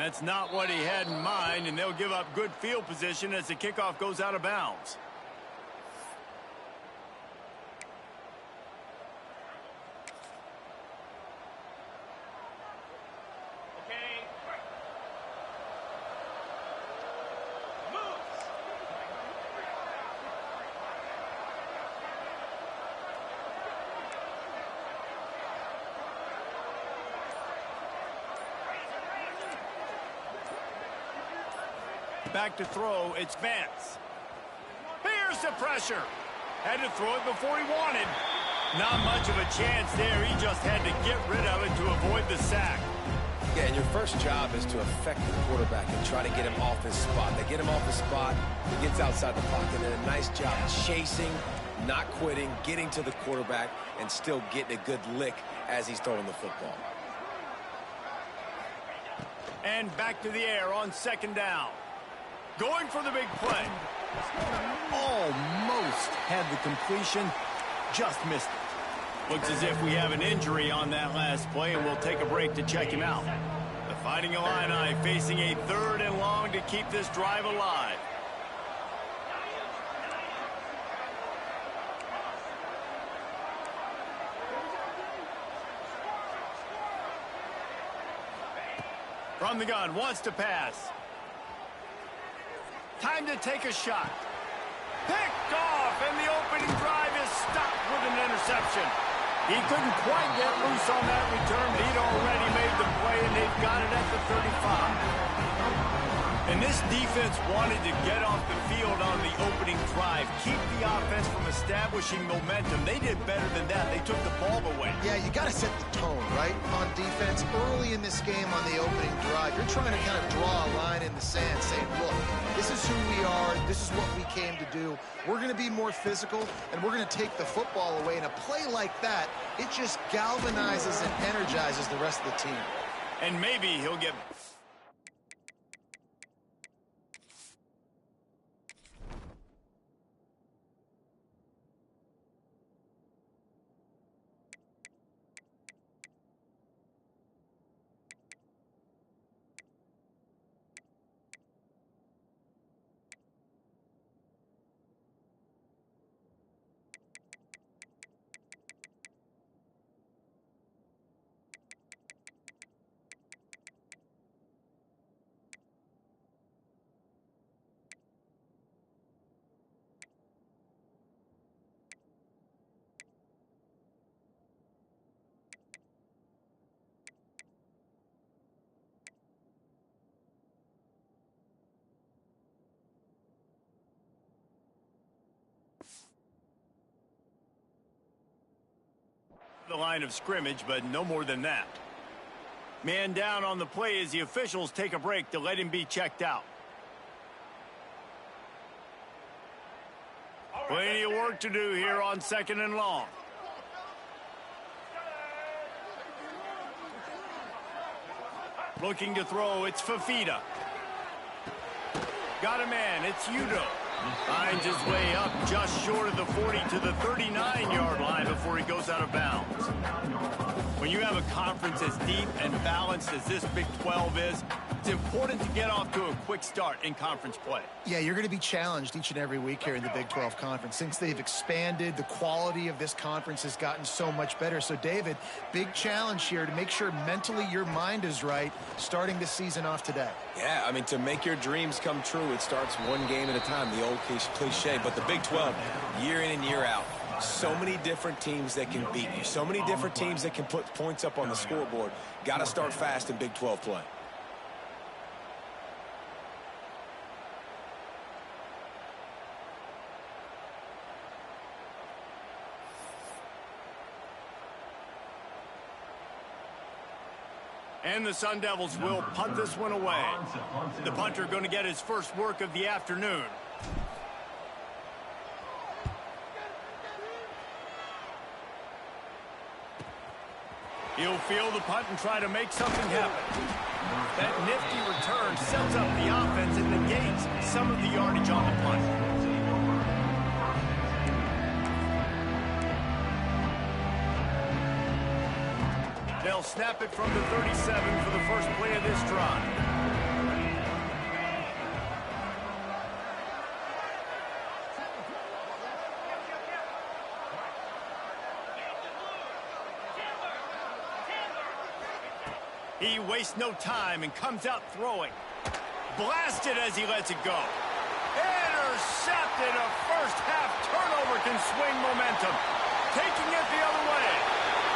That's not what he had in mind, and they'll give up good field position as the kickoff goes out of bounds. Back to throw, it's Vance. Here's the pressure. Had to throw it before he wanted. Not much of a chance there. He just had to get rid of it to avoid the sack. Yeah, and your first job is to affect the quarterback and try to get him off his spot. They get him off his spot, he gets outside the pocket, and a nice job chasing, not quitting, getting to the quarterback, and still getting a good lick as he's throwing the football. And back to the air on second down. Going for the big play. Almost had the completion, just missed it. Looks as if we have an injury on that last play, and we'll take a break to check him out. The Fighting Illini facing a 3rd and long to keep this drive alive. From the gun, wants to pass. Time to take a shot. Picked off, and the opening drive is stopped with an interception. He couldn't quite get loose on that return, but he'd already made the play, and they've got it at the 35. And this defense wanted to get off the field on the opening drive, keep the offense from establishing momentum. They did better than that. They took the ball away. Yeah, you got to set the tone, right, on defense. Early in this game on the opening drive, you're trying to kind of draw a line in the sand, saying, look, this is who we are. This is what we came to do. We're going to be more physical, and we're going to take the football away. And a play like that, it just galvanizes and energizes the rest of the team. And maybe he'll get... the line of scrimmage, but no more than that. Man down on the play as the officials take a break to let him be checked out. Plenty of work to do here on 2nd and long. Looking to throw, it's Fafita. Got a man, it's Udo. Finds his way up just short of the 40 to the 39-yard line before he goes out of bounds. When you have a conference as deep and balanced as this Big 12 is, it's important to get off to a quick start in conference play. Yeah, you're going to be challenged each and every week here in the Big 12 Conference. Since they've expanded, the quality of this conference has gotten so much better. So, David, big challenge here to make sure mentally your mind is right starting the season off today. Yeah, I mean, to make your dreams come true, it starts one game at a time, the old cliche. But the Big 12, year in and year out, so many different teams that can beat you, so many different teams that can put points up on the scoreboard. Got to start fast in Big 12 play. And the Sun Devils will punt this one away. The punter going to get his first work of the afternoon. He'll field the punt and try to make something happen. That nifty return sets up the offense and negates some of the yardage on the punt. They'll snap it from the 37 for the first play of this drive. He wastes no time and comes out throwing. Blasted as he lets it go. Intercepted. A first-half turnover can swing momentum. Taking it the other way.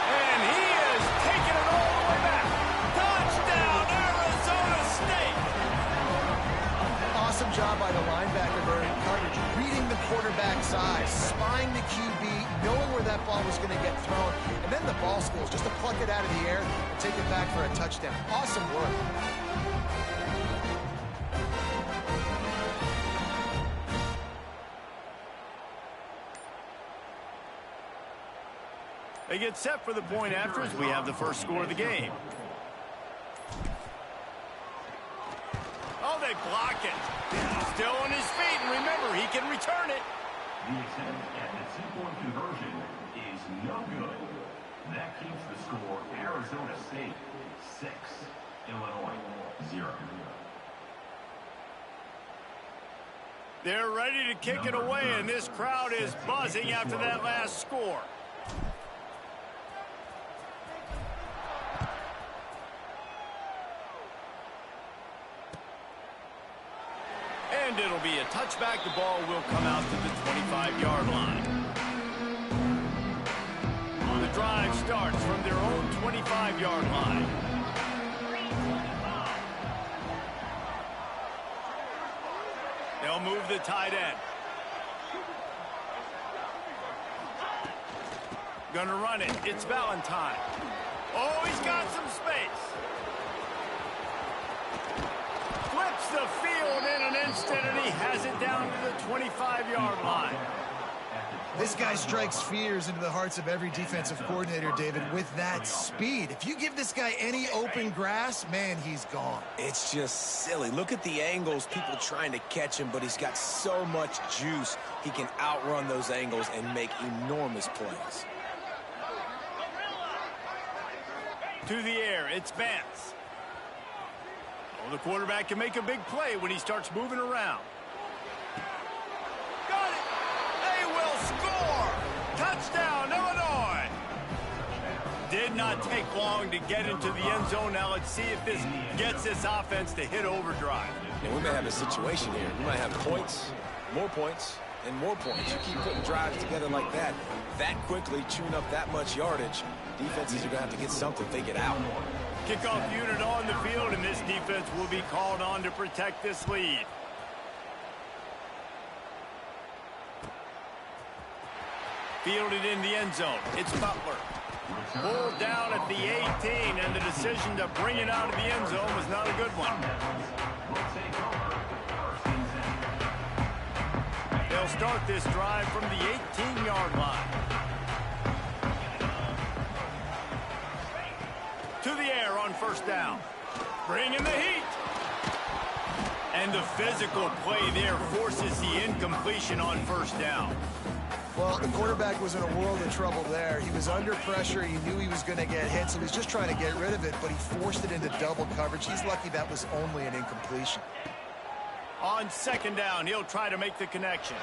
And he is taking it all the way back. Touchdown, Arizona State. Awesome job by the linebacker there in coverage, reading the quarterback's eyes, spying the QB, knowing where that ball was going to get thrown, and then the ball skills just to pluck it out of the air and take it back for a touchdown. Awesome work. They get set for the point after as we have the first score of the game. Oh, they block it. Still on his feet, and remember, he can return it. The attempt at the two-point conversion is no good. That keeps the score Arizona State 6, Illinois 0. They're ready to kick it away, and this crowd is buzzing after that last score. And it'll be a touchback. The ball will come out to the 25-yard line. The drive starts from their own 25-yard line. They'll move the tight end. Gonna run it. It's Valentine. Oh, he's got some space. Flips the field in an instant, and he has it down to the 25-yard line. This guy strikes fears into the hearts of every defensive coordinator, David, with that speed. If you give this guy any open grass, man, he's gone. It's just silly. Look at the angles, people trying to catch him, but he's got so much juice. He can outrun those angles and make enormous plays. To the air, it's Vance. Oh, the quarterback can make a big play when he starts moving around. Got it! They will score! Touchdown, Illinois! Did not take long to get into the end zone. Now let's see if this gets this offense to hit overdrive. And we may have a situation here. We might have points, and more points. You keep putting drives together like that quickly, chewing up that much yardage, defenses are going to have to get something, they get out. Kickoff unit on the field, and this defense will be called on to protect this lead. Fielded in the end zone. It's Butler. Pulled down at the 18, and the decision to bring it out of the end zone was not a good one. They'll start this drive from the 18-yard line. To the air on first down. Bringing the heat. And the physical play there forces the incompletion on first down. Well, the quarterback was in a world of trouble there. He was under pressure. He knew he was going to get hit, so he was just trying to get rid of it, but he forced it into double coverage. He's lucky that was only an incompletion. On second down, he'll try to make the connection.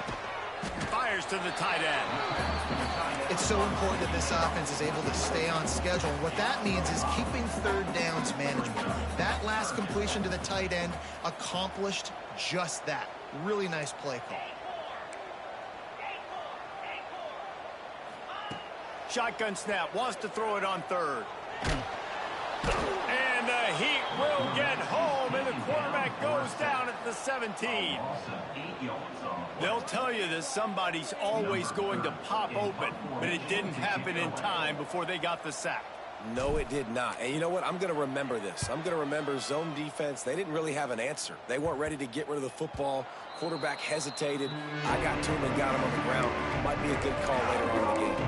Fires to the tight end. It's so important that this offense is able to stay on schedule. What that means is keeping third downs management. That last completion to the tight end accomplished just that. Really nice play call. Shotgun snap, wants to throw it on third. And the Heat will get home, and the quarterback goes down at the 17. They'll tell you that somebody's always going to pop open, but it didn't happen in time before they got the sack. No, it did not. And you know what? I'm going to remember this. I'm going to remember zone defense. They didn't really have an answer. They weren't ready to get rid of the football. Quarterback hesitated. I got to him and got him on the ground. Might be a good call later on in the game.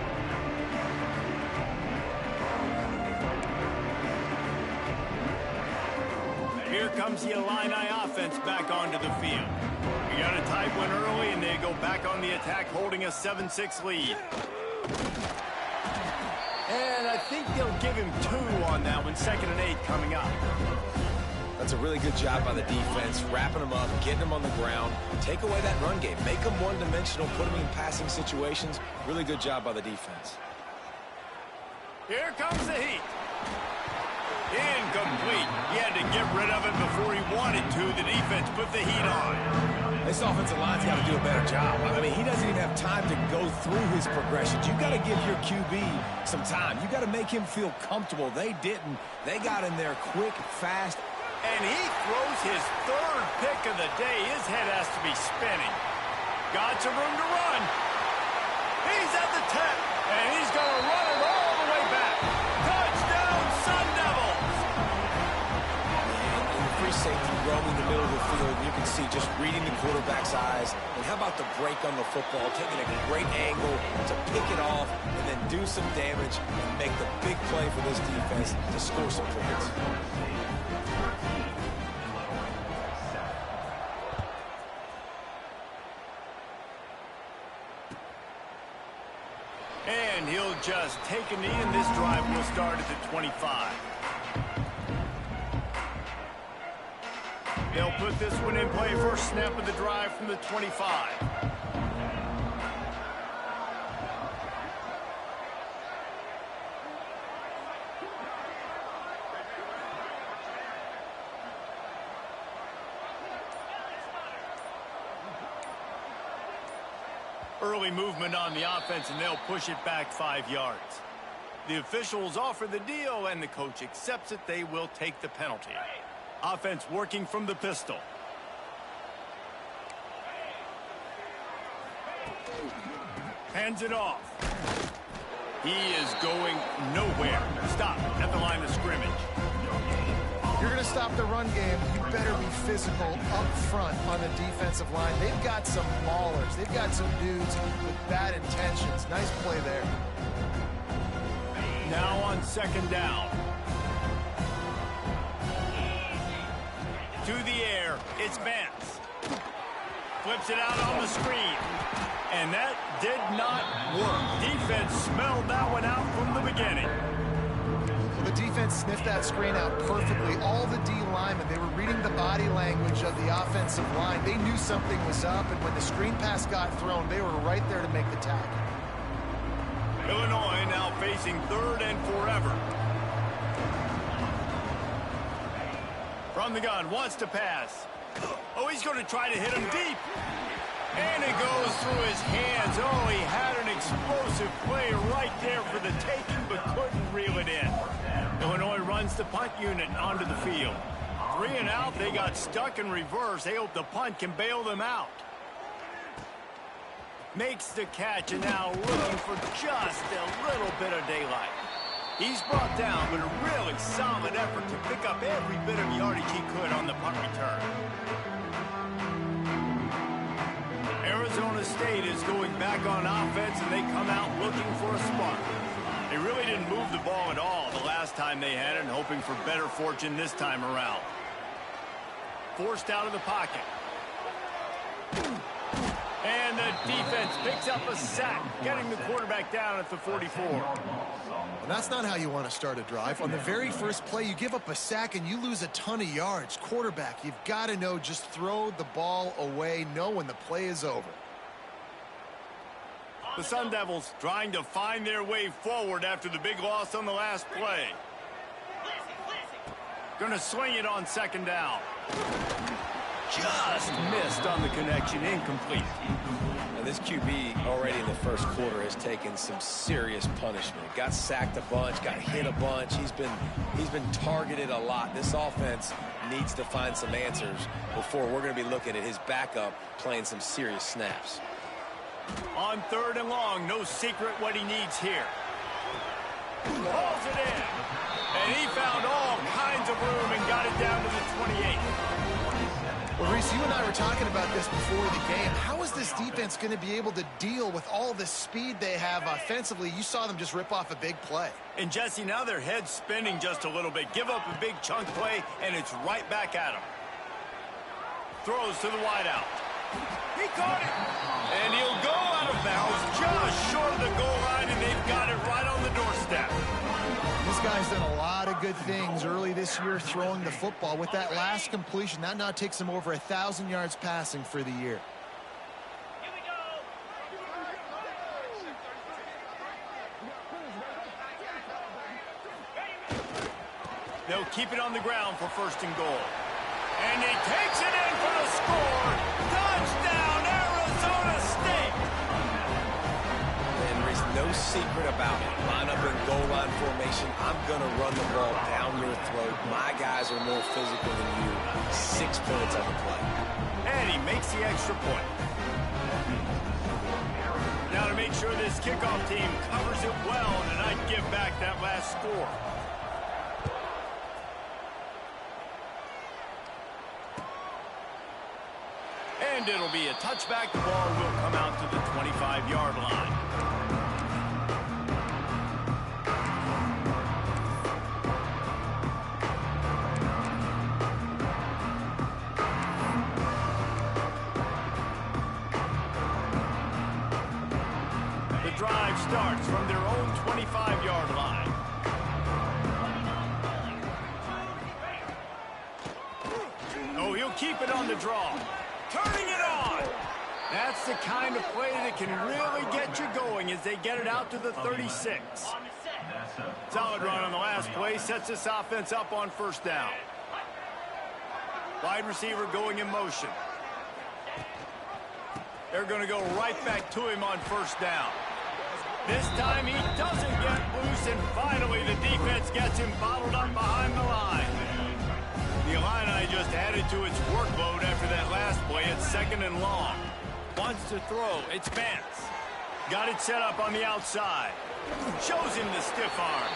Here comes the Illini offense back onto the field. We got a tight one early, and they go back on the attack, holding a 7-6 lead. And I think they'll give him 2 on that one, 2nd and 8 coming up. That's a really good job by the defense, wrapping them up, getting them on the ground. Take away that run game. Make them one-dimensional, put them in passing situations. Really good job by the defense. Here comes the Heat. In incomplete. He had to get rid of it before he wanted to. The defense put the heat on. This offensive line's got to do a better job. I mean, he doesn't even have time to go through his progressions. You got to give your QB some time. You got to make him feel comfortable. They didn't. They got in there quick, fast. And he throws his third pick of the day. His head has to be spinning. Got some room to run. He's at the 10, and he's going to run it all the way back. Touchdown, Sun Devils! And the free safety roaming the middle of the field, you can see just reading the quarterback's eyes. And how about the break on the football, taking a great angle to pick it off and then do some damage and make the big play for this defense to score some points. And he'll just take a knee, and this drive will start at the 25. They'll put this one in play. First snap of the drive from the 25. Early movement on the offense, and they'll push it back 5 yards. The officials offer the deal, and the coach accepts it. They will take the penalty. Offense working from the pistol. Hands it off. He is going nowhere. Stop at the line of scrimmage. You're going to stop the run game, you better be physical up front on the defensive line. They've got some maulers. They've got some dudes with bad intentions. Nice play there. Now on second down. To the air, it's Vance. Flips it out on the screen. And that did not work. Defense smelled that one out from the beginning. The defense sniffed that screen out perfectly. All the D linemen, they were reading the body language of the offensive line. They knew something was up, and when the screen pass got thrown, they were right there to make the tackle. Illinois now facing third and forever. From the gun, wants to pass. Oh, he's going to try to hit him deep. And it goes through his hands. Oh, he had an explosive play right there for the taking, but couldn't reel it in. Illinois runs the punt unit onto the field. 3 and out, they got stuck in reverse. They hope the punt can bail them out. Makes the catch, and now looking for just a little bit of daylight. He's brought down, but a really solid effort to pick up every bit of yardage he could on the punt return. Arizona State is going back on offense, and they come out looking for a spark. They really didn't move the ball at all the last time they had it, and hoping for better fortune this time around. Forced out of the pocket. And the defense picks up a sack, getting the quarterback down at the 44. Well, that's not how you want to start a drive. On the very first play, you give up a sack and you lose a ton of yards. Quarterback, you've got to know, just throw the ball away, know when the play is over. The Sun Devils trying to find their way forward after the big loss on the last play. Going to swing it on second down. Just missed on the connection, incomplete. And this QB already in the first quarter has taken some serious punishment. Got sacked a bunch, got hit a bunch. He's been targeted a lot. This offense needs to find some answers before we're going to be looking at his backup playing some serious snaps. On third and long, no secret what he needs here. Hauls it in. And he found all kinds of room and got it down to the 28. Well, Reese, you and I were talking about this before the game. How is this defense going to be able to deal with all the speed they have offensively? You saw them just rip off a big play. And, Jesse, now their head's spinning just a little bit. Give up a big chunk play, and it's right back at him. Throws to the wideout. He caught it. And he'll go out of bounds just short of the goal line, and they've got it right on the doorstep. This guy's done a lot of good things early this year throwing the football. With that last completion, that now takes him over 1,000 yards passing for the year. They'll keep it on the ground for 1st and goal. And he takes it in for the score. Touchdown, Arizona State. And there's no secret about it. Line up in goal line formation. I'm going to run the ball down your throat. My guys are more physical than you. 6 points on the play. And he makes the extra point. Now to make sure this kickoff team covers it well and not give back that last score. And it'll be a touchback. The ball will come out to the 25-yard line. The drive starts from their own 25-yard line. Oh, he'll keep it on the draw. Turning it on. That's the kind of play that can really get you going as they get it out to the 36. Solid run on the last play. Sets this offense up on 1st down. Wide receiver going in motion. They're going to go right back to him on 1st down. This time he doesn't get loose, and finally the defense gets him bottled up behind the line. The Illini just added to its workload after that last play. It's 2nd and long. Wants to throw. It's Vance. Got it set up on the outside. Shows him the stiff arm.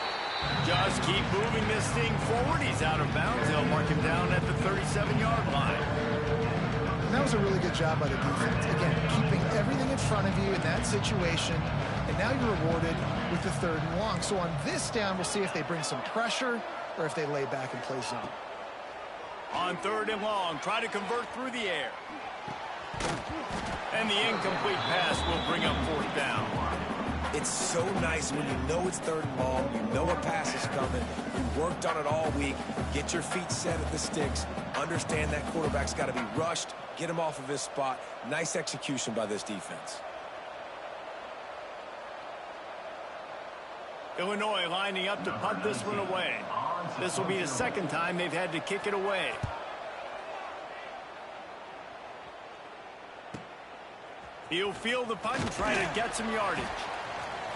Just keep moving this thing forward. He's out of bounds. They'll mark him down at the 37-yard line. And that was a really good job by the defense. Again, keeping everything in front of you in that situation. And now you're rewarded with the 3rd and long. So on this down, we'll see if they bring some pressure or if they lay back and play zone. On 3rd and long, try to convert through the air. And the incomplete pass will bring up 4th down. It's so nice when you know it's 3rd and long, you know a pass is coming, you worked on it all week, get your feet set at the sticks, understand that quarterback's got to be rushed, get him off of his spot. Nice execution by this defense. Illinois lining up to punt this one away. This will be the 2nd time they've had to kick it away. He'll field the punt and try to get some yardage.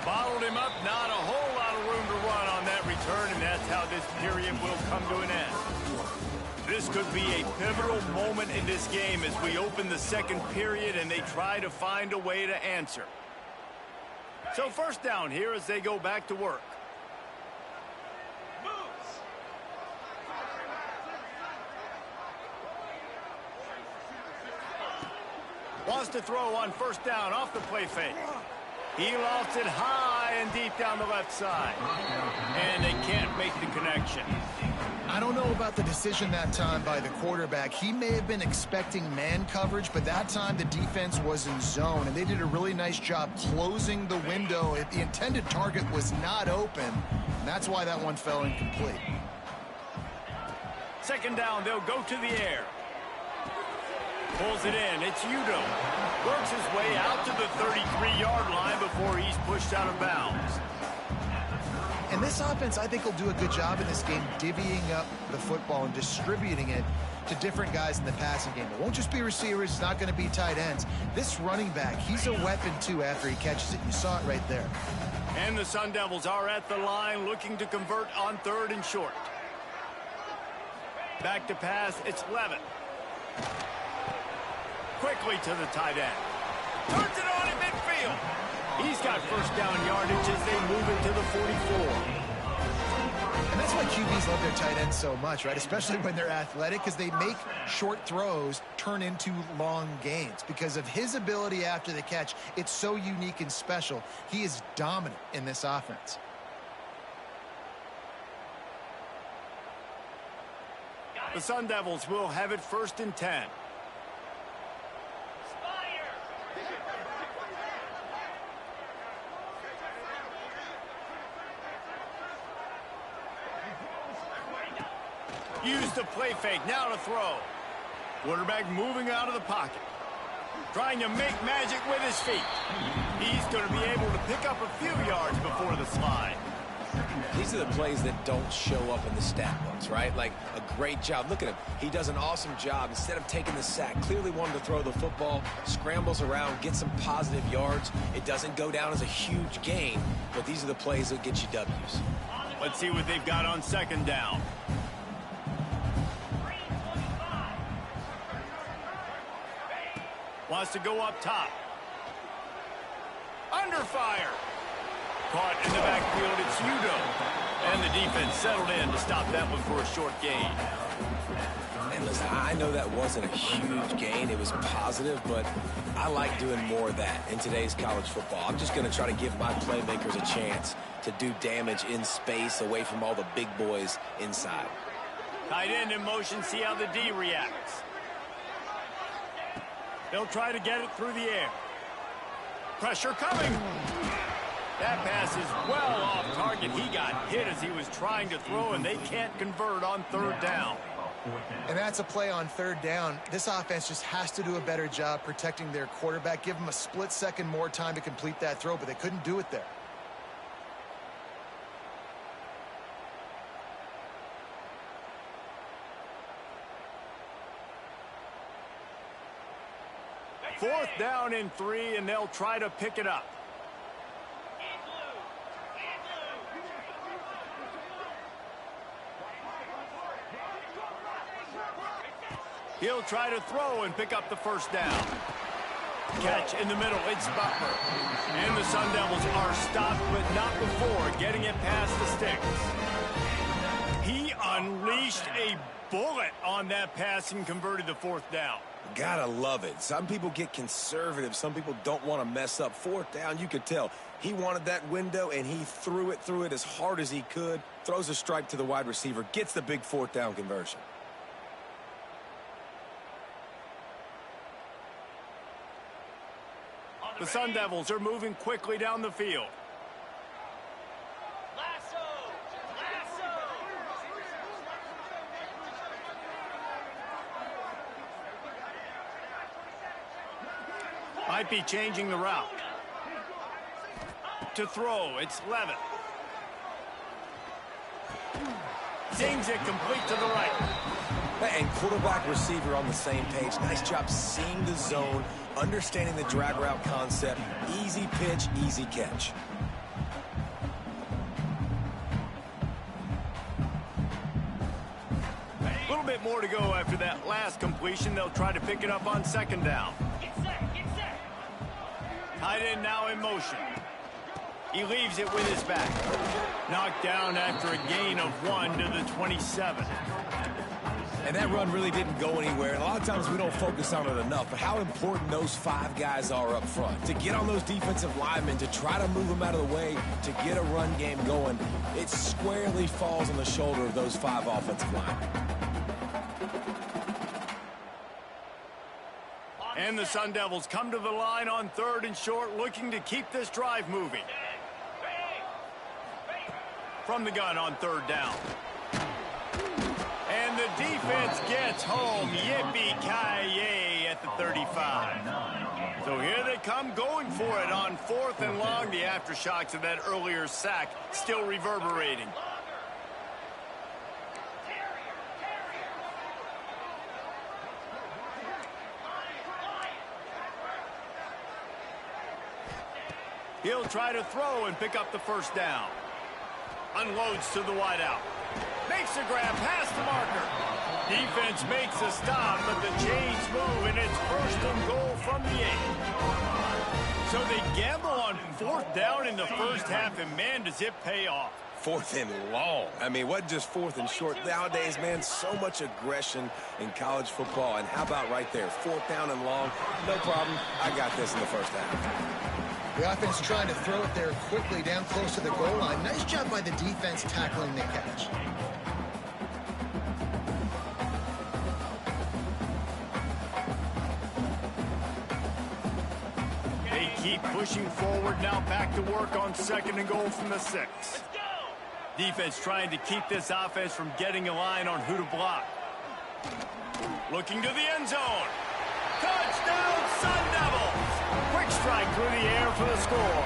Bottled him up, not a whole lot of room to run on that return, and that's how this period will come to an end. This could be a pivotal moment in this game as we open the 2nd period and they try to find a way to answer. So 1st down here as they go back to work. Wants to throw on 1st down off the play fake. He lofts it high and deep down the left side. And they can't make the connection. I don't know about the decision that time by the quarterback. He may have been expecting man coverage, but that time the defense was in zone, and they did a really nice job closing the window. The intended target was not open, and that's why that one fell incomplete. 2nd down, they'll go to the air. Pulls it in. It's Udo. Works his way out to the 33-yard line before he's pushed out of bounds. And this offense, I think, will do a good job in this game divvying up the football and distributing it to different guys in the passing game. It won't just be receivers. It's not going to be tight ends. This running back, he's a weapon, too, after he catches it. You saw it right there. And the Sun Devils are at the line looking to convert on 3rd and short. Back to pass. It's Levitt. Quickly to the tight end. Turns it on in midfield. He's got 1st down yardage as they move it to the 44. And that's why QBs love their tight ends so much, right? Especially when they're athletic, because they make short throws turn into long gains. Because of his ability after the catch, it's so unique and special. He is dominant in this offense. The Sun Devils will have it 1st and 10. Use the play fake, now to throw. Quarterback moving out of the pocket. Trying to make magic with his feet. He's going to be able to pick up a few yards before the slide. These are the plays that don't show up in the stat books, right? Like a great job. Look at him. He does an awesome job. Instead of taking the sack, clearly wanted to throw the football, scrambles around, gets some positive yards. It doesn't go down as a huge gain, but these are the plays that get you W's. Let's see what they've got on second down. Wants to go up top. Under fire. Caught in the backfield, it's Udo. And the defense settled in to stop that one for a short gain. And listen, I know that wasn't a huge gain. It was positive, but I like doing more of that in today's college football. I'm just going to try to give my playmakers a chance to do damage in space away from all the big boys inside. Tight end in motion, see how the D reacts. They'll try to get it through the air. Pressure coming. That pass is well off target. He got hit as he was trying to throw, and they can't convert on third down. And that's a play on third down. This offense just has to do a better job protecting their quarterback. Give them a split second more time to complete that throw, but they couldn't do it there. Fourth down and 3, and they'll try to pick it up. He'll try to throw and pick up the first down. Catch in the middle, it's Butler. And the Sun Devils are stopped, but not before getting it past the sticks. He unleashed a bullet on that pass and converted the fourth down. Gotta love it. Some people get conservative. Some people don't want to mess up. Fourth down, you could tell. He wanted that window, and he threw it as hard as he could. Throws a stripe to the wide receiver. Gets the big fourth down conversion. The Sun Devils are moving quickly down the field. Might be changing the route. To throw, it's Levitt. Sings it complete to the right. And quarterback receiver on the same page. Nice job seeing the zone, understanding the drag route concept. Easy pitch, easy catch. A little bit more to go after that last completion. They'll try to pick it up on second down. Tight end now in motion. He leaves it with his back. Knocked down after a gain of 1 to the 27. And that run really didn't go anywhere. And a lot of times we don't focus on it enough. But how important those 5 guys are up front. To get on those defensive linemen, to try to move them out of the way, to get a run game going, it squarely falls on the shoulder of those 5 offensive linemen. And the Sun Devils come to the line on third and short, looking to keep this drive moving. From the gun on third down. And the defense gets home. Yippee-ki-yay at the 35. So here they come going for it on fourth and long. The aftershocks of that earlier sack still reverberating. He'll try to throw and pick up the first down. Unloads to the wideout. Makes a grab past the marker. Defense makes a stop, but the chains move, and it's first and goal from the 8. So they gamble on fourth down in the first half, and man, does it pay off. Fourth and long. I mean, what just fourth and short? Nowadays, man, so much aggression in college football. And how about right there? Fourth down and long. No problem. I got this in the first half. The offense trying to throw it there quickly down close to the goal line. Nice job by the defense tackling the catch. They keep pushing forward, now back to work on second and goal from the 6. Defense trying to keep this offense from getting a line on who to block. Looking to the end zone. Touchdown, Sun Devils! Quick strike through the air for the score.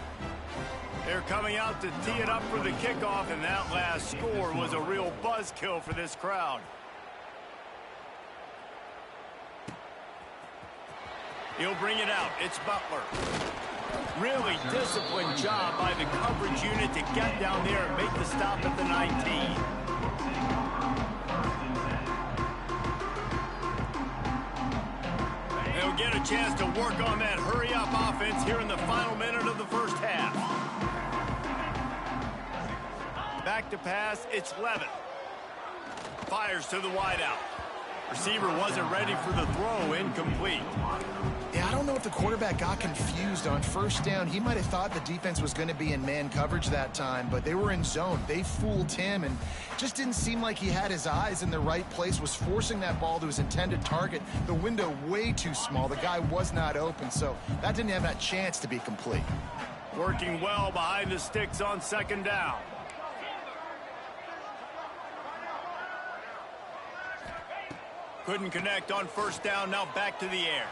They're coming out to tee it up for the kickoff, and that last score was a real buzzkill for this crowd. He'll bring it out. It's Butler. Really disciplined job by the coverage unit to get down there and make the stop at the 19. They'll get a chance to work on that hurry-up offense here in the final minute of the first half. Back to pass, it's Levin. Fires to the wideout. Receiver wasn't ready for the throw, incomplete. Yeah, I don't know if the quarterback got confused on first down. He might have thought the defense was going to be in man coverage that time, but they were in zone. They fooled him and just didn't seem like he had his eyes in the right place, was forcing that ball to his intended target. The window way too small. The guy was not open, so that didn't have that chance to be complete. Working well behind the sticks on second down. Couldn't connect on first down, now back to the air.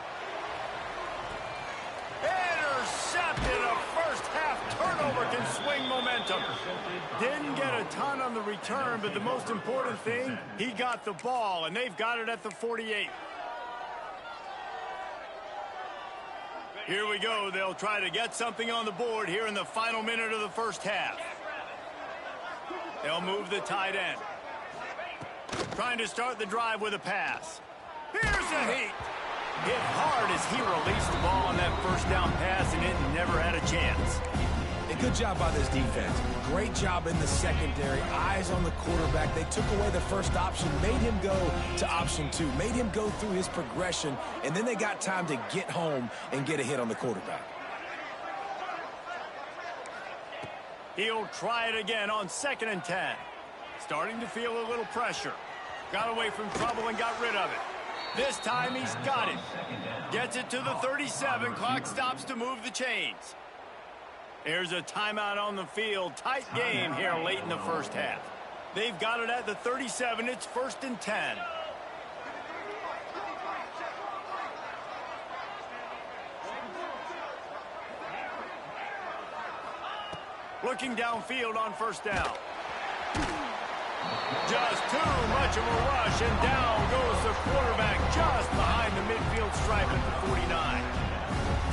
Intercepted. A first half turnover can swing momentum. Didn't get a ton on the return, but the most important thing, he got the ball, and they've got it at the 48. Here we go. They'll try to get something on the board here in the final minute of the first half. They'll move the tight end. Trying to start the drive with a pass. Here's a heat. Hit hard as he released the ball on that first down pass, and it never had a chance. A good job by this defense. Great job in the secondary. Eyes on the quarterback. They took away the first option, made him go to option 2, made him go through his progression, and then they got time to get home and get a hit on the quarterback. He'll try it again on 2nd and 10. Starting to feel a little pressure. Got away from trouble and got rid of it. This time he's got it. Gets it to the 37. Clock stops to move the chains. There's a timeout on the field. Tight game here late in the first half. They've got it at the 37. It's 1st and 10. Looking downfield on first down. Just too much of a rush, and down goes the quarterback just behind the midfield stripe at the 49.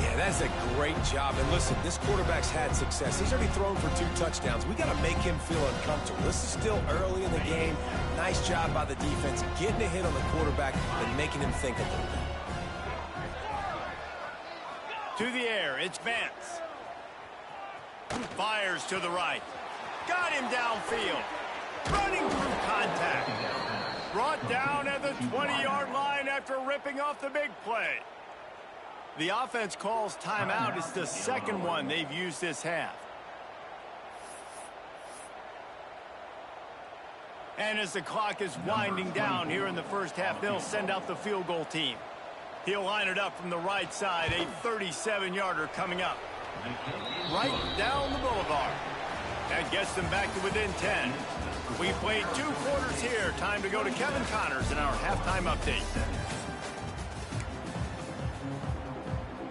Yeah, that's a great job. And listen, this quarterback's had success. He's already thrown for 2 touchdowns. We got to make him feel uncomfortable. This is still early in the game. Nice job by the defense, getting a hit on the quarterback and making him think a little bit. To the air, it's Vance. Fires to the right. Got him downfield. Running through contact. Brought down at the 20-yard line after ripping off the big play. The offense calls timeout. It's the second one they've used this half. And as the clock is winding down here in the first half, they'll send out the field goal team. He'll line it up from the right side. A 37-yarder coming up. Right down the boulevard. That gets them back to within 10. We played 2 quarters here. Time to go to Kevin Connors in our halftime update.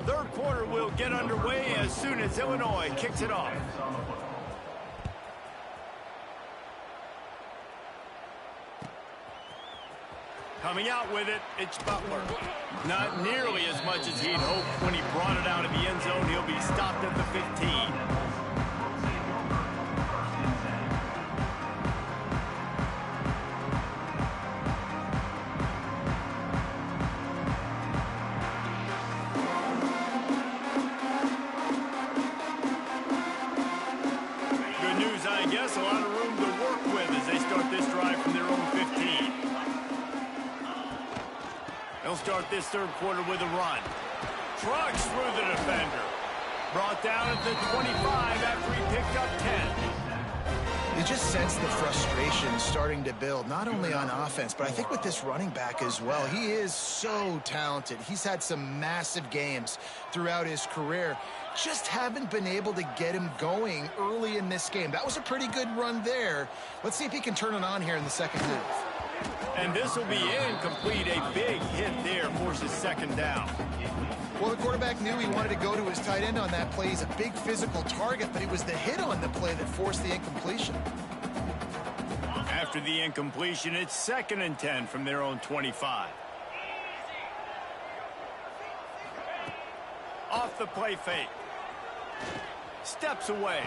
Third quarter will get underway as soon as Illinois kicks it off. Coming out with it, it's Butler. Not nearly as much as he'd hoped when he brought it out of the end zone. He'll be stopped at the 15. Good news, I guess. A lot of room to work with as they start this drive from their own 15. They'll start this third quarter with a run. Trucks through the defender. Brought down at the 25 after he picked up 10. You just sense the frustration starting to build, not only on offense, but I think with this running back as well. He is so talented. He's had some massive games throughout his career. Just haven't been able to get him going early in this game. That was a pretty good run there. Let's see if he can turn it on here in the second half. And this will be incomplete. A big hit there forces second down. Well, the quarterback knew he wanted to go to his tight end on that play. He's a big physical target, but it was the hit on the play that forced the incompletion. After the incompletion, it's 2nd and 10 from their own 25. Off the play fake. Steps away.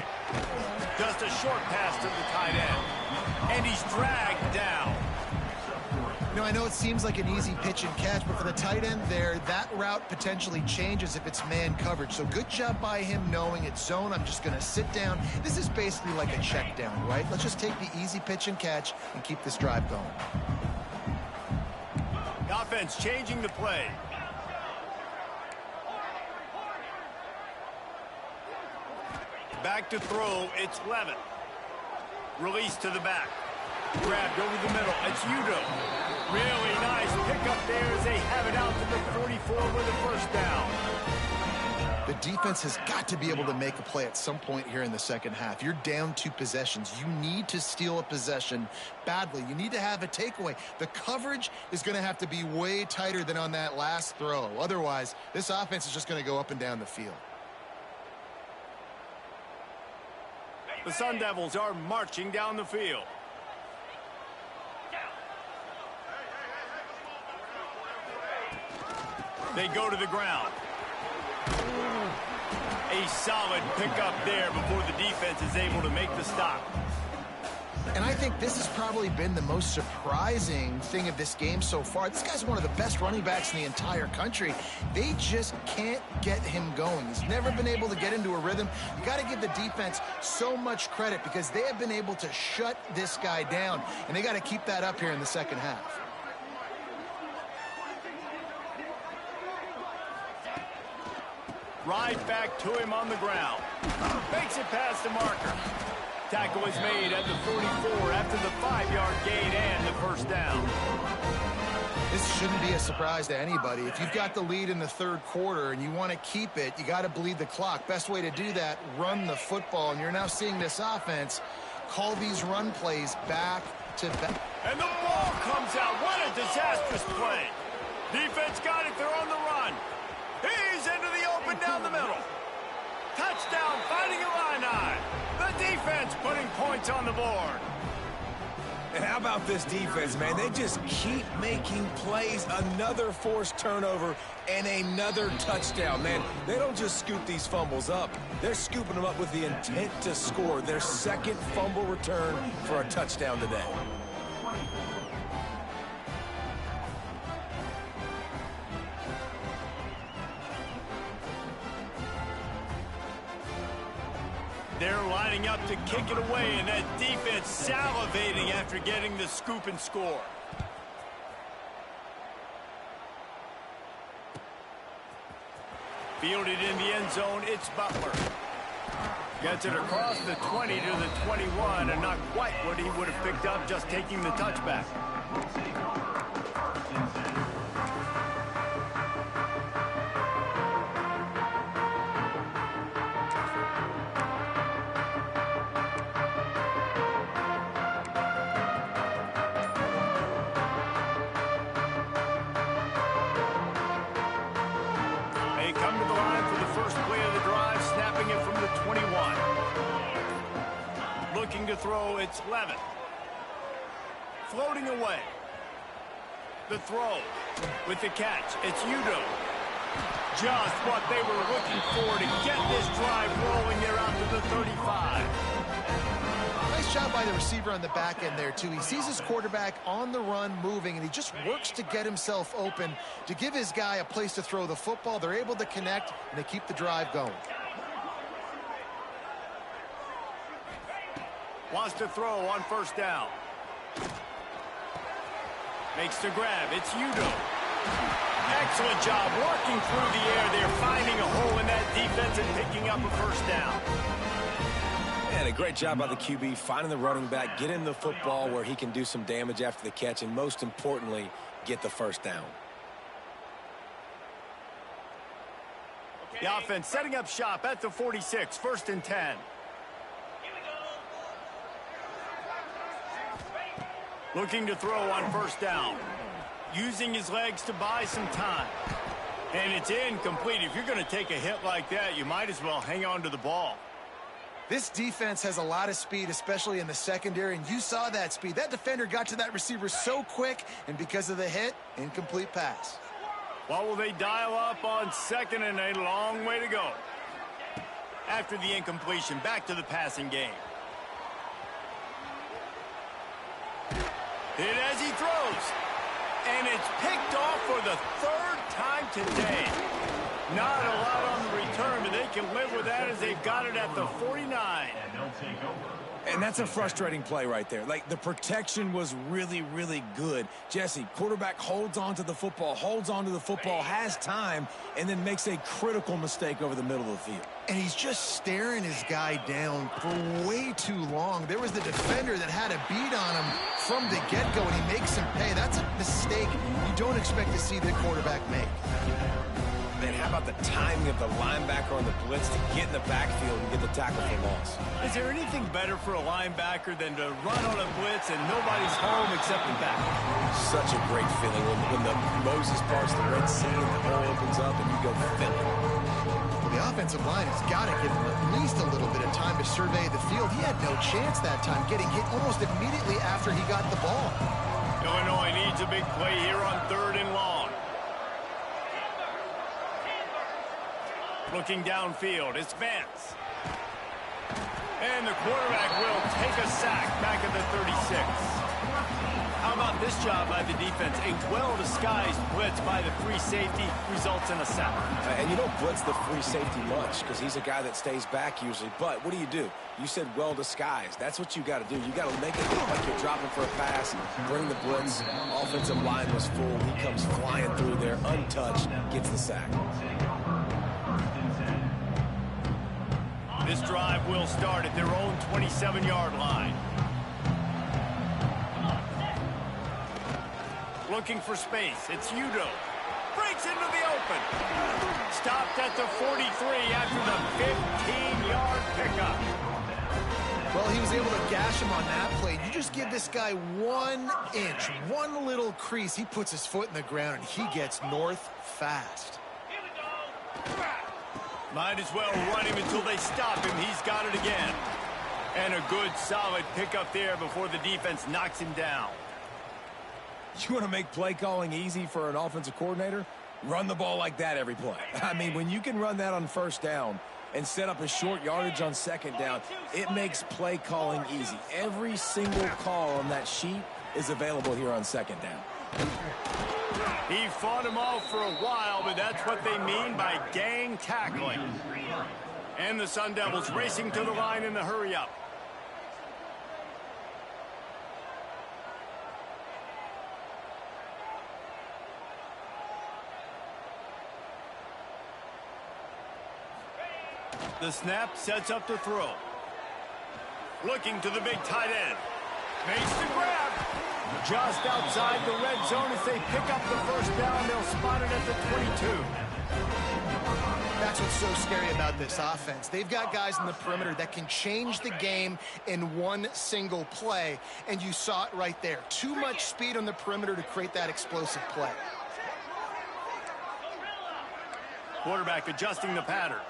Just a short pass to the tight end. And he's dragged down. You know, I know it seems like an easy pitch and catch, but for the tight end there, that route potentially changes if it's man coverage. So good job by him knowing it's zone. I'm just going to sit down. This is basically like a check down, right? Let's just take the easy pitch and catch and keep this drive going. The offense changing the play. Back to throw, it's Levin. Release to the back. Grabbed over the middle, it's Udo. Really nice pickup there as they have it out to the 44 with a first down. The defense has got to be able to make a play at some point here in the second half. You're down 2 possessions. You need to steal a possession badly. You need to have a takeaway. The coverage is going to have to be way tighter than on that last throw. Otherwise, this offense is just going to go up and down the field. The Sun Devils are marching down the field. They go to the ground. A solid pickup there before the defense is able to make the stop. And I think this has probably been the most surprising thing of this game so far. This guy's one of the best running backs in the entire country. They just can't get him going. He's never been able to get into a rhythm. You got to give the defense so much credit because they have been able to shut this guy down, and they got to keep that up here in the second half. Right back to him on the ground. Makes it past the marker. Tackle is made at the 44 after the 5-yard gain and the first down. This shouldn't be a surprise to anybody. If you've got the lead in the third quarter and you want to keep it, you got to bleed the clock. Best way to do that, run the football. And you're now seeing this offense call these run plays back to back. And the ball comes out. What a disastrous play. Defense got it. They're on the run. He's into the open down the middle. Touchdown, fighting Illini. The defense putting points on the board. And how about this defense, man? They just keep making plays. Another forced turnover and another touchdown, man. They don't just scoop these fumbles up. They're scooping them up with the intent to score. Their second fumble return for a touchdown today. They're lining up to kick it away, and that defense salivating after getting the scoop and score. Fielded in the end zone, it's Butler. Gets it across the 20 to the 21, and not quite what he would have picked up just taking the touchback. To throw, it's Levin. Floating away. The throw with the catch. It's Udo. Just what they were looking for to get this drive rolling. They're out to the 35. Nice job by the receiver on the back end there, too. He sees his quarterback on the run moving, and he just works to get himself open to give his guy a place to throw the football. They're able to connect, and they keep the drive going. Wants to throw on first down. Makes the grab. It's Udo. Excellent job working through the air. They're finding a hole in that defense and picking up a first down. And a great job by the QB finding the running back, get him the football where he can do some damage after the catch, and most importantly, get the first down. The offense setting up shop at the 46, 1st and 10. Looking to throw on first down. Using his legs to buy some time. And it's incomplete. If you're going to take a hit like that, you might as well hang on to the ball. This defense has a lot of speed, especially in the secondary, and you saw that speed. That defender got to that receiver so quick, and because of the hit, incomplete pass. What will they dial up on second and a long way to go? After the incompletion, back to the passing game. Hit as he throws. And it's picked off for the third time today. Not a lot on the return, but they can live with that as they've got it at the 49. And they'll take over. And that's a frustrating play right there. Like, the protection was really, really good. Jesse, quarterback holds on to the football, has time, and then makes a critical mistake over the middle of the field. And he's just staring his guy down for way too long. There was the defender that had a beat on him from the get-go, and he makes him pay. That's a mistake you don't expect to see the quarterback make. Man, how about the timing of the linebacker on the blitz to get in the backfield and get the tackle for loss? Is there anything better for a linebacker than to run on a blitz and nobody's home except the back? Such a great feeling when the Moses parts the Red Sea and the hole opens up and you go fill it. Well, the offensive line has got to give him at least a little bit of time to survey the field. He had no chance that time, getting hit almost immediately after he got the ball. Illinois needs a big play here on 3rd and long. Looking downfield, it's Vance. And the quarterback will take a sack back at the 36. How about this job by the defense? A well-disguised blitz by the free safety results in a sack. And you don't blitz the free safety much because he's a guy that stays back usually. But what do? You said well-disguised. That's what you got to do. You got to make it look like you're dropping for a pass, bring the blitz. Offensive line was full. He comes flying through there, untouched, gets the sack. This drive will start at their own 27-yard line. Looking for space. It's Udo. Breaks into the open. Stopped at the 43 after the 15-yard pickup. Well, he was able to gash him on that play. You just give this guy 1 inch, one little crease. He puts his foot in the ground, and he gets north fast. Might as well run him until they stop him. He's got it again. And a good, solid pickup there before the defense knocks him down. You want to make play calling easy for an offensive coordinator? Run the ball like that every play. I mean, when you can run that on 1st down and set up a short yardage on 2nd down, it makes play calling easy. Every single call on that sheet is available here on 2nd down. He fought him off for a while, but that's what they mean by gang tackling. And the Sun Devils racing to the line in the hurry-up. The snap sets up the throw. Looking to the big tight end. Makes the grab. Just outside the red zone as they pick up the 1st down. They'll spot it at the 22. That's what's so scary about this offense. They've got guys in the perimeter that can change the game in one single play, and you saw it right there. Too much speed on the perimeter to create that explosive play. Quarterback adjusting the pattern.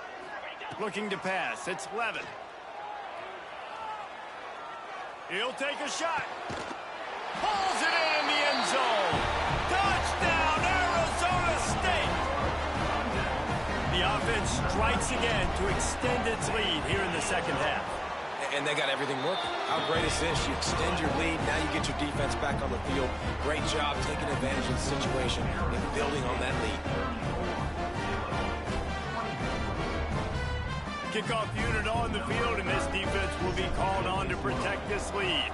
Looking to pass. It's Levin. He'll take a shot. Pulls it in the end zone. Touchdown, Arizona State. The offense strikes again to extend its lead here in the 2nd half. And they got everything working. How great is this? You extend your lead. Now you get your defense back on the field. Great job taking advantage of the situation and building on that lead. Kickoff unit on the field, and this defense will be called on to protect this lead.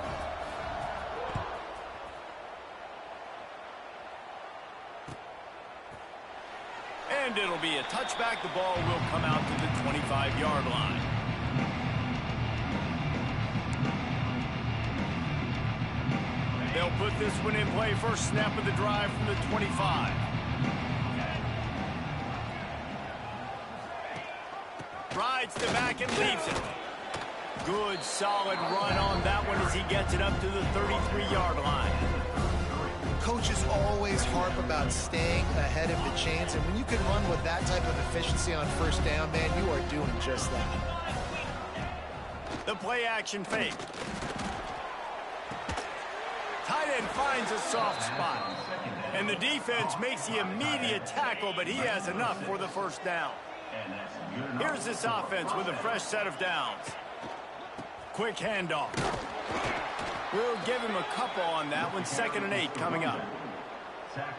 And it'll be a touchback. The ball will come out to the 25-yard line. They'll put this one in play. First snap of the drive from the 25. Rides the back and leaves it. Good, solid run on that one as he gets it up to the 33-yard line. Coach, coaches always harp about staying ahead of the chains, and when you can run with that type of efficiency on first down, man, you are doing just that. The play action fake. Tight end finds a soft spot. And the defense makes the immediate tackle, but he has enough for the first down. Here's this offense with a fresh set of downs. Quick handoff. We'll give him a couple on that one. 2nd and 8 coming up.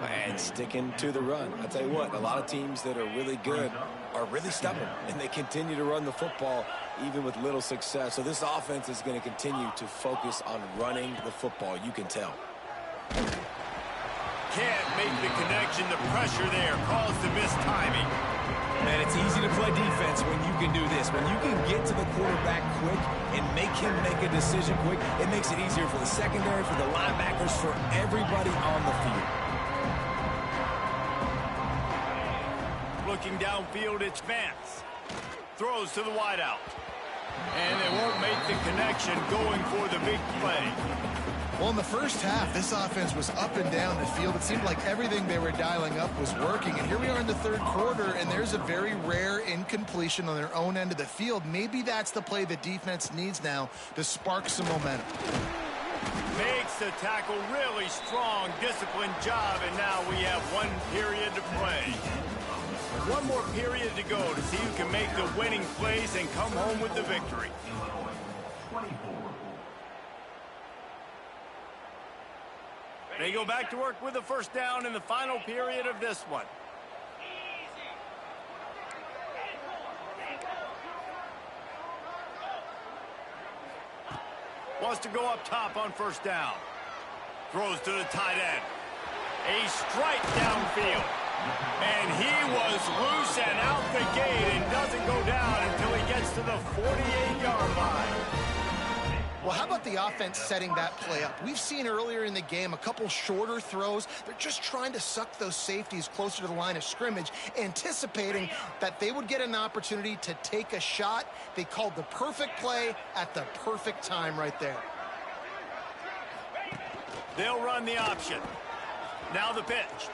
And sticking to the run. I'll tell you what, a lot of teams that are really good are really stubborn, and they continue to run the football even with little success. So this offense is going to continue to focus on running the football. You can tell. Can't make the connection. The pressure there caused the missed timing. Man, it's easy to play defense when you can do this. When you can get to the quarterback quick and make him make a decision quick, it makes it easier for the secondary, for the linebackers, for everybody on the field. Looking downfield, it's Vance. Throws to the wideout. And they won't make the connection going for the big play. Well, in the first half, this offense was up and down the field. It seemed like everything they were dialing up was working. And here we are in the third quarter, and there's a very rare incompletion on their own end of the field. Maybe that's the play the defense needs now to spark some momentum. Makes the tackle really strong, disciplined job, and now we have 1 period to play. 1 more period to go to see who can make the winning plays and come home with the victory. They go back to work with the first down in the final period of this one. Wants to go up top on first down. Throws to the tight end. A strike downfield. And he was loose and out the gate and doesn't go down until he gets to the 48-yard line. Well, how about the offense setting that play up? We've seen earlier in the game a couple shorter throws. They're just trying to suck those safeties closer to the line of scrimmage, anticipating that they would get an opportunity to take a shot. They called the perfect play at the perfect time right there. They'll run the option. Now the pitch.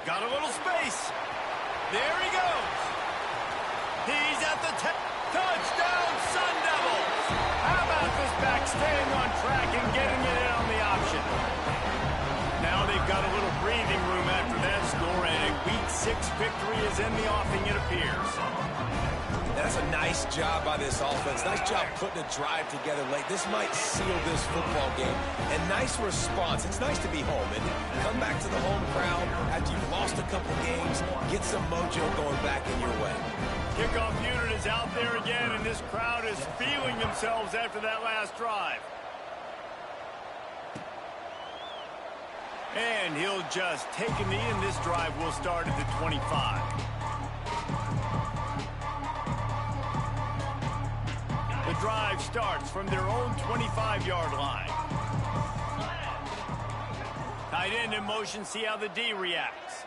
Got a little space. There he goes. He's at the touchdown, Sun Devils. How about this back staying on track and getting it in on the option? Now they've got a little breathing room after that score, and a Week 6 victory is in the offing, it appears. That's a nice job by this offense. Nice job putting a drive together late. This might seal this football game. And nice response. It's nice to be home and come back to the home crowd after you've lost a couple games. Get some mojo going back in your way. Kickoff unit is out there again, and this crowd is feeling themselves after that last drive. And he'll just take a knee, and this drive will start at the 25. The drive starts from their own 25-yard line. Tight end in motion, see how the D reacts.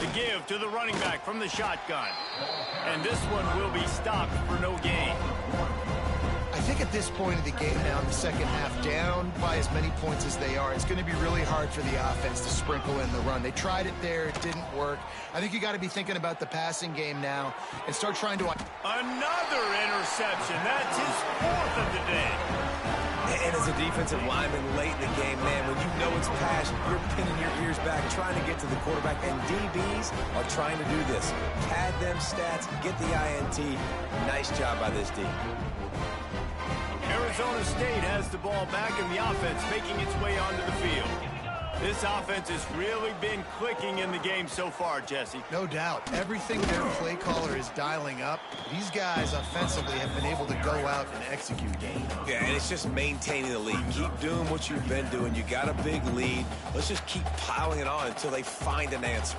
The give to the running back from the shotgun. And this one will be stopped for no gain. I think at this point of the game now in the second half, down by as many points as they are, it's going to be really hard for the offense to sprinkle in the run. They tried it there. It didn't work. I think you got to be thinking about the passing game now and start trying to... Another interception. That's his 4th of the day. And as a defensive lineman late in the game, man, when you know it's pass, you're pinning your ears back, trying to get to the quarterback. And DBs are trying to do this. Pad them stats, get the INT. Nice job by this D. Arizona State has the ball back, and the offense making its way onto the field. This offense has really been clicking in the game so far, Jesse. No doubt. Everything their play caller is dialing up, these guys offensively have been able to go out and execute. Yeah, and it's just maintaining the lead. Keep doing what you've been doing. You got a big lead. Let's just keep piling it on until they find an answer.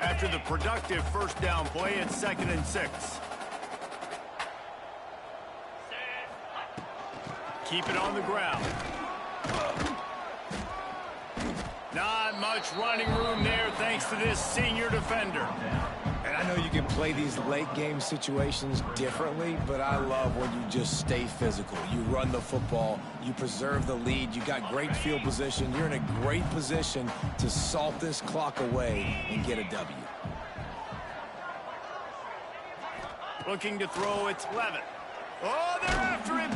After the productive first down play, it's 2nd and 6. Keep it on the ground. Not much running room there thanks to this senior defender. And I know you can play these late game situations differently, but I love when you just stay physical. You run the football, you preserve the lead, you got great field position. You're in a great position to salt this clock away and get a W. Looking to throw, it's Levitt. Oh, they're after him.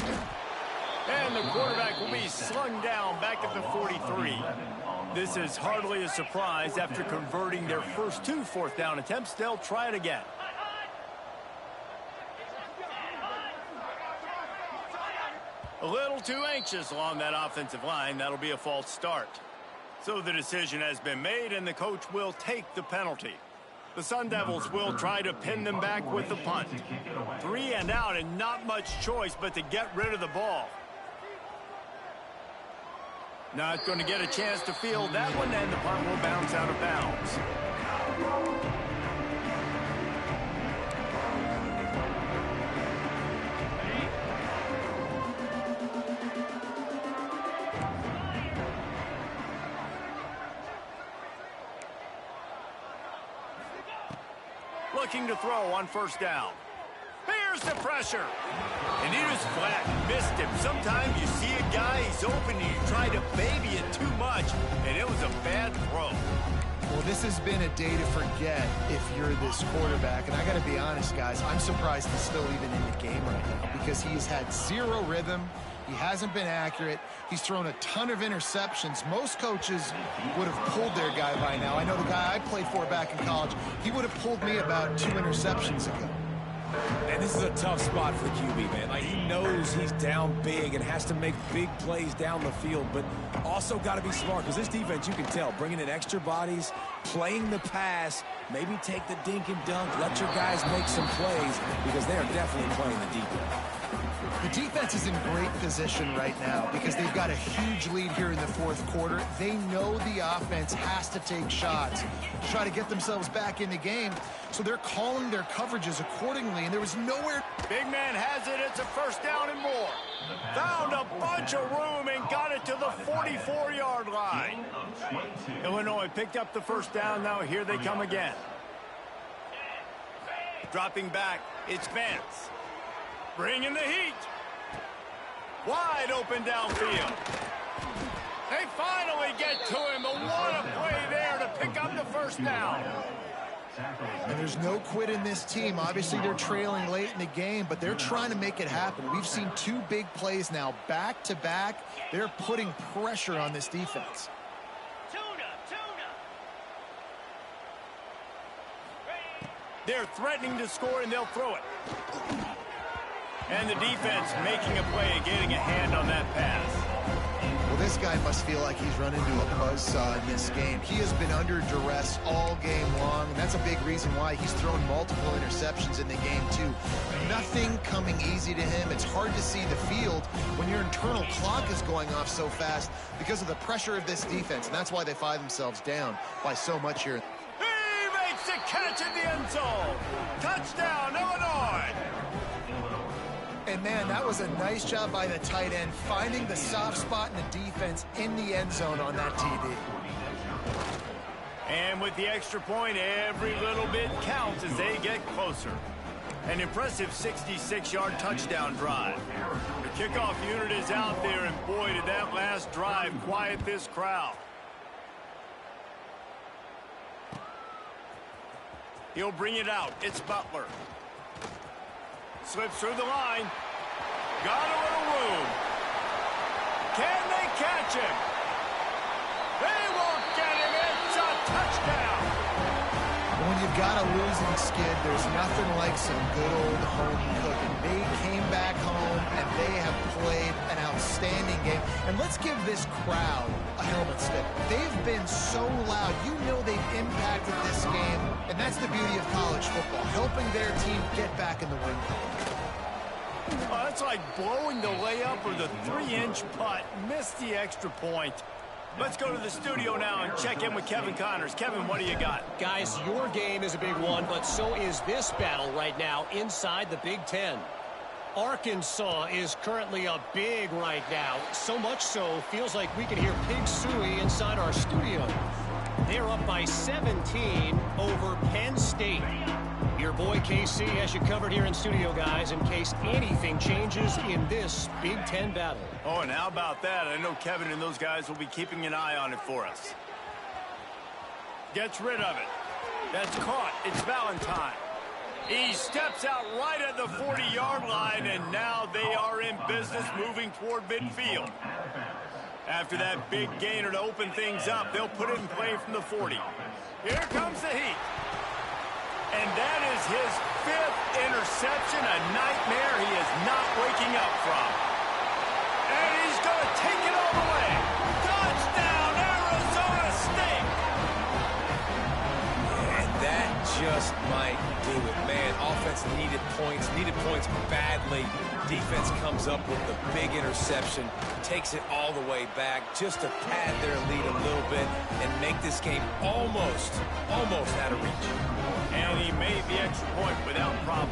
And the quarterback will be slung down back at the 43. This is hardly a surprise. After converting their first 2 fourth down attempts, they'll try it again. A little too anxious along that offensive line. That'll be a false start. So the decision has been made, and the coach will take the penalty. The Sun Devils will try to pin them back with the punt. 3 and out, and not much choice but to get rid of the ball. Not going to get a chance to field that one, and the punt will bounce out of bounds. Looking to throw on first down. Here's the pressure. And he was flat, missed him. Sometimes you see a guy, he's open, and you try to baby it too much, and it was a bad throw. Well, this has been a day to forget if you're this quarterback. And I got to be honest, guys, I'm surprised he's still even in the game right now because he's had zero rhythm. He hasn't been accurate. He's thrown a ton of interceptions. Most coaches would have pulled their guy by now. I know the guy I played for back in college, he would have pulled me about 2 interceptions ago. And this is a tough spot for the QB, man. Like, he knows he's down big and has to make big plays down the field, but also got to be smart because this defense, you can tell, bringing in extra bodies, playing the pass, maybe take the dink and dunk, let your guys make some plays because they are definitely playing the deep end. The defense is in great position right now because they've got a huge lead here in the fourth quarter. They know the offense has to take shots to try to get themselves back in the game, so they're calling their coverages accordingly, and there was nowhere. Big man has it. It's a first down and more. Found a bunch of room and got it to the 44-yard line. Illinois picked up the first down. Now here they come again. Dropping back, it's Vance. Bringing the heat. Wide open downfield. They finally get to him. But what a play there to pick up the first down. And there's no quit in this team. Obviously, they're trailing late in the game, but they're trying to make it happen. We've seen 2 big plays now back to back. They're putting pressure on this defense. They're threatening to score, and they'll throw it. And the defense making a play and getting a hand on that pass. Well, this guy must feel like he's run into a buzzsaw in this game. He has been under duress all game long, and that's a big reason why he's thrown multiple interceptions in the game, too. Nothing coming easy to him. It's hard to see the field when your internal clock is going off so fast because of the pressure of this defense, and that's why they find themselves down by so much here. He makes a catch in the end zone. Touchdown, Illinois. And, man, that was a nice job by the tight end, finding the soft spot in the defense in the end zone on that TD. And with the extra point, every little bit counts as they get closer. An impressive 66-yard touchdown drive. The kickoff unit is out there, and boy, did that last drive quiet this crowd. He'll bring it out. It's Butler. Slips through the line. Got a little room. Can they catch him? They won't get him. It's a touchdown. When you've got a losing skid, there's nothing like some good old home cooking. They came back home, and they have played an outstanding game. And let's give this crowd a helmet stick. They've been so loud. You know they've impacted this game, and that's the beauty of college football, helping their team get back in the win column. Oh, that's like blowing the layup or the 3-inch putt. Missed the extra point. Let's go to the studio now and check in with Kevin Connors. Kevin, what do you got? Guys, your game is a big one, but so is this battle right now inside the Big Ten. Arkansas is currently up big right now. So much so, feels like we can hear Pig Suey inside our studio. They're up by 17 over Penn State. Your boy KC has you covered here in studio, guys, in case anything changes in this Big Ten battle. Oh, and how about that? I know Kevin and those guys will be keeping an eye on it for us. Gets rid of it. That's caught. It's Valentine. He steps out right at the 40-yard line, and now they are in business moving toward midfield. After that big gainer to open things up, they'll put it in play from the 40. Here comes the heat. And that is his 5th interception, a nightmare he is not waking up from. And he's going to take it all the way. Touchdown, Arizona State! And that just might do it, man. Offense needed points badly. Defense comes up with the big interception, takes it all the way back just to pad their lead a little bit and make this game almost out of reach. And he made the extra point without problem.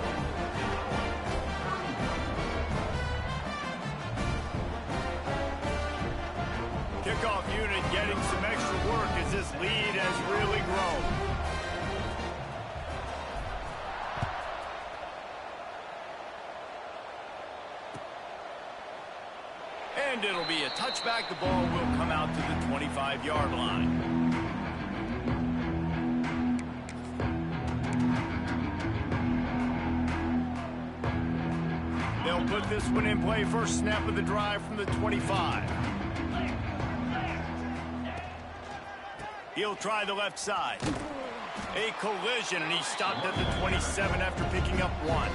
Kickoff unit getting some extra work as this lead has really grown. And it'll be a touchback. The ball will come out to the 25-yard line. They'll put this one in play. First snap of the drive from the 25. He'll try the left side. A collision, and he stopped at the 27 after picking up 1.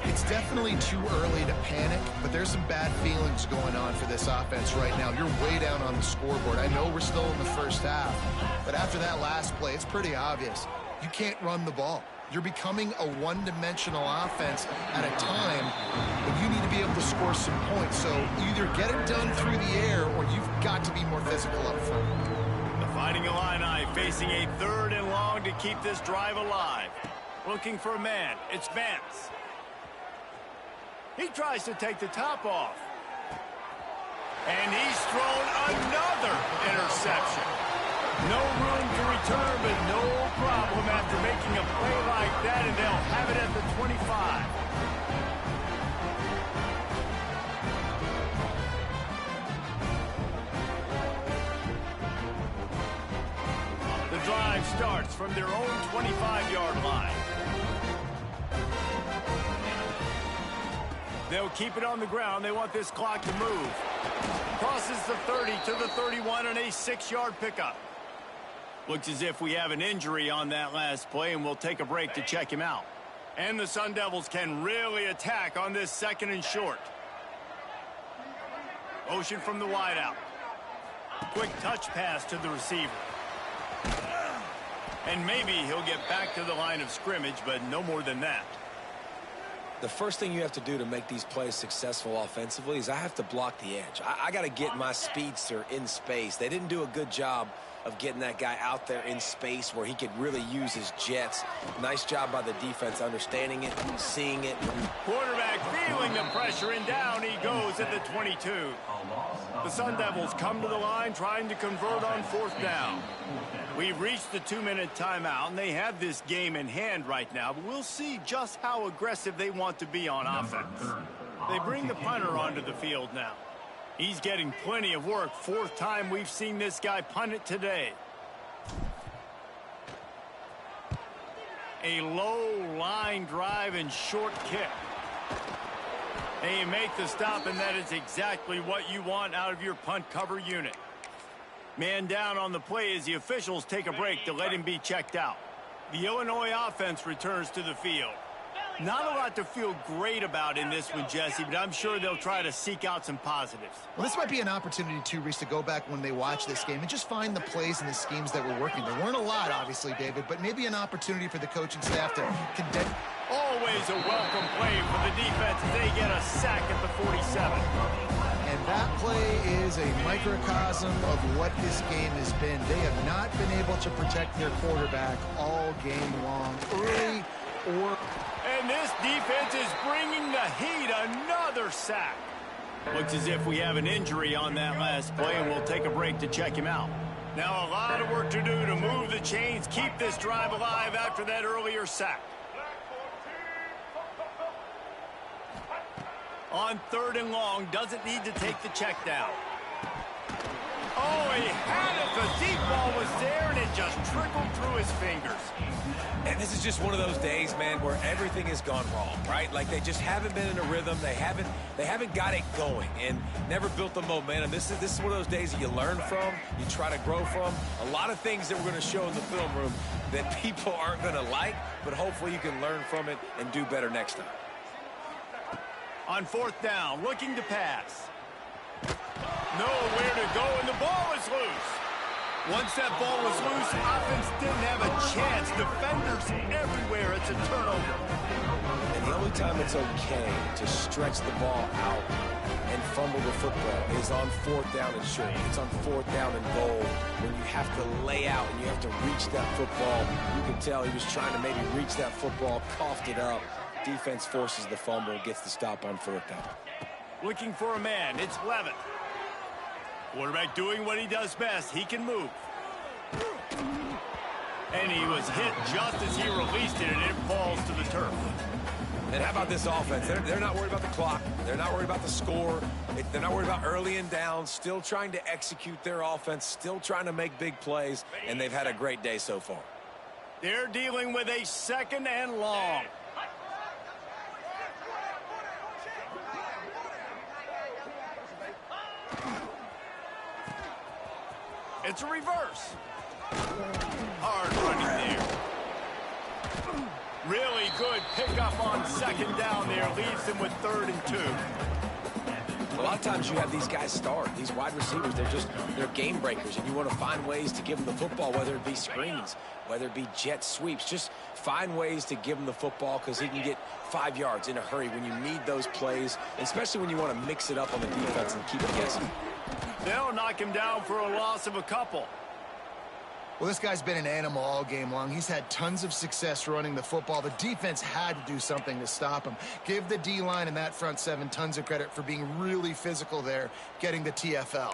It's definitely too early to panic, but there's some bad feelings going on for this offense right now. You're way down on the scoreboard. I know we're still in the first half, but after that last play, it's pretty obvious. You can't run the ball. You're becoming a one-dimensional offense at a time when you need to be able to score some points. So either get it done through the air or you've got to be more physical up front. The Fighting Illini facing a 3rd and long to keep this drive alive. Looking for a man. It's Vance. He tries to take the top off. And he's thrown another interception. No room to return, but no problem after making a play like that, and they'll have it at the 25. The drive starts from their own 25-yard line. They'll keep it on the ground. They want this clock to move. Crosses the 30 to the 31 and a 6-yard pickup. Looks as if we have an injury on that last play, and we'll take a break to check him out. And the Sun Devils can really attack on this 2nd and short. Motion from the wideout. Quick touch pass to the receiver. And maybe he'll get back to the line of scrimmage, but no more than that. The first thing you have to do to make these plays successful offensively is I have to block the edge. I got to get my speedster in space. They didn't do a good job of getting that guy out there in space where he could really use his jets. Nice job by the defense understanding it, seeing it. Quarterback feeling the pressure, and down he goes at the 22. The Sun Devils come to the line trying to convert on 4th down. We've reached the 2-minute timeout, and they have this game in hand right now, but we'll see just how aggressive they want to be on offense. They bring the punter onto the field now. He's getting plenty of work. 4th time we've seen this guy punt it today. A low line drive and short kick. They make the stop, and that is exactly what you want out of your punt cover unit. Man down on the play as the officials take a break to let him be checked out. The Illinois offense returns to the field. Not a lot to feel great about in this one, Jesse, but I'm sure they'll try to seek out some positives. Well, this might be an opportunity, too, Reese, to go back when they watch this game and just find the plays and the schemes that were working. There weren't a lot, obviously, David, but maybe an opportunity for the coaching staff to condense. Always a welcome play for the defense as they get a sack at the 47. And that play is a microcosm of what this game has been. They have not been able to protect their quarterback all game long, early or... And this defense is bringing the heat. Another sack. Looks as if we have an injury on that last play, and we'll take a break to check him out. Now a lot of work to do to move the chains, keep this drive alive after that earlier sack. On 3rd and long, doesn't need to take the check down. Oh, he had it. The deep ball was there, and it just trickled through his fingers. And this is just one of those days, man, where everything has gone wrong, right? Like they just haven't been in a rhythm. They haven't got it going and never built the momentum. This is one of those days that you learn from, you try to grow from. A lot of things that we're going to show in the film room that people aren't going to like, but hopefully you can learn from it and do better next time. On 4th down, looking to pass. Nowhere to go, and the ball is loose. Once that ball was loose, offense didn't have a chance. Defenders everywhere. It's a turnover. And the only time it's okay to stretch the ball out and fumble the football is on 4th down and short. It's on 4th down and goal when you have to lay out and you have to reach that football. You can tell he was trying to maybe reach that football, coughed it up. Defense forces the fumble, gets the stop on 4th down. Looking for a man. It's Levitt. Quarterback doing what he does best. He can move. And he was hit just as he released it, and it falls to the turf. And how about this offense? They're not worried about the clock. They're not worried about the score. They're not worried about early and down. Still trying to execute their offense. Still trying to make big plays. And they've had a great day so far. They're dealing with a 2nd and long. It's a reverse. Hard running there. Really good pickup on 2nd down there. Leaves them with 3rd and 2. A lot of times you have these guys start. These wide receivers, they're game breakers, and you want to find ways to give them the football, whether it be screens, whether it be jet sweeps. Just find ways to give him the football because he can get 5 yards in a hurry when you need those plays, especially when you want to mix it up on the defense and keep it guessing. They'll knock him down for a loss of a couple. Well, this guy's been an animal all game long. He's had tons of success running the football. The defense had to do something to stop him. Give the D-line and that front 7 tons of credit for being really physical there, getting the TFL.